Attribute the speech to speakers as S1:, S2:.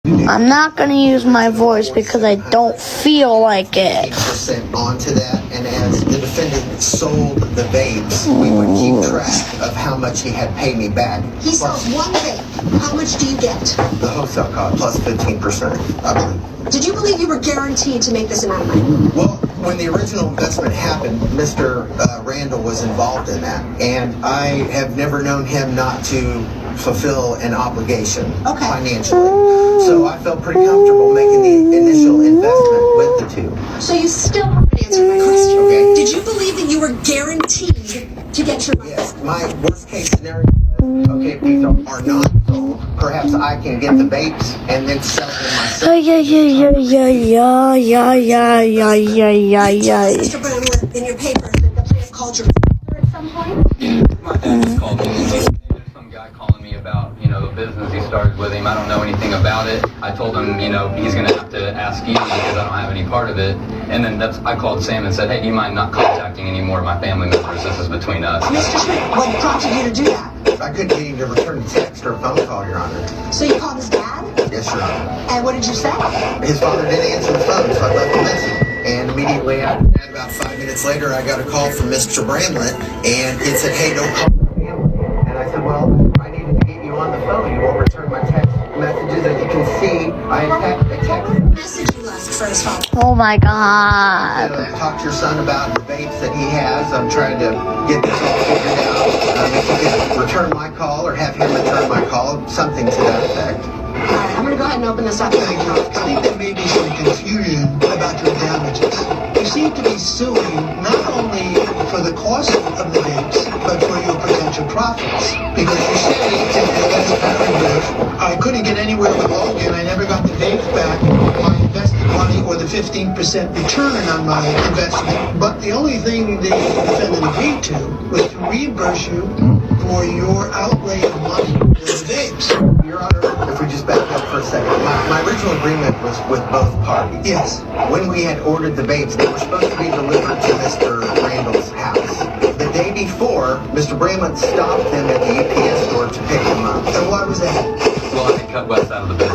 S1: I'm not going to use my voice because I don't feel like it.
S2: % onto that, and as the defendant sold the vapes, we would keep track of how much he had paid me back.
S3: He sells one vape. How much do you get?
S2: The wholesale cost plus 15%, I believe.
S3: Did you believe you were guaranteed to make this amount of money?
S2: Well, when the original investment happened, Mr. Randall was involved in that, and I have never known him not to fulfill an obligation financially. So I felt pretty comfortable making the initial investment with the two.
S3: So you still haven't answered my question.
S2: Okay.
S3: Did you believe that you were guaranteed to get your money?
S2: Yes. My worst case scenario was, okay, if these are not sold, perhaps I can get the vapes and then sell them myself.
S3: Mr. Bramlett, in your papers that the plaintiff called your father at some point?
S4: My dad just called me. There's some guy calling me about, the business he started with him. I don't know anything about it. I told him, he's going to have to ask you because I don't have any part of it. And then I called Sam and said, hey, do you mind not contacting any more of my family members? This is between us.
S3: Mr. Schmidt, what prompted you to do that?
S2: I couldn't get him to return a text or a phone call, Your Honor.
S3: So you called his dad?
S2: Yes, Your Honor.
S3: And what did you say?
S2: His father didn't answer the phone, so I left a message. And immediately after that, about 5 minutes later, I got a call from Mr. Bramlett, and it said, hey, don't call the family. And I said, well, I needed to get you on the phone. You won't return my text messages. As you can see, I attached a text
S3: Message you left for his father.
S1: Oh my god.
S2: talk to your son about the vapes that he has. I'm trying to get this all figured out. If you could return my call or have him return my call, something to that effect.
S3: All right, I'm going to go ahead and open this up.
S5: Thank you. I think there may be some confusion about your damages. You seem to be suing not only for the cost of the vapes, but for your potential profits. Because you say in your last paragraph, I couldn't get anywhere with Logan, I never got the vapes back, my invested money or the 15% return on my investment. But the only thing the defendant agreed to was to reimburse you for your outlay of money for the vapes.
S2: Your Honor, if we just back up for a second, my original agreement was with both parties.
S5: Yes.
S2: When we had ordered the vapes, they were supposed to be delivered to Mr. Randall's house. The day before, Mr. Bramlett stopped them at the UPS store to pick them up.
S5: And why was that?
S4: Well, I had cut West out of the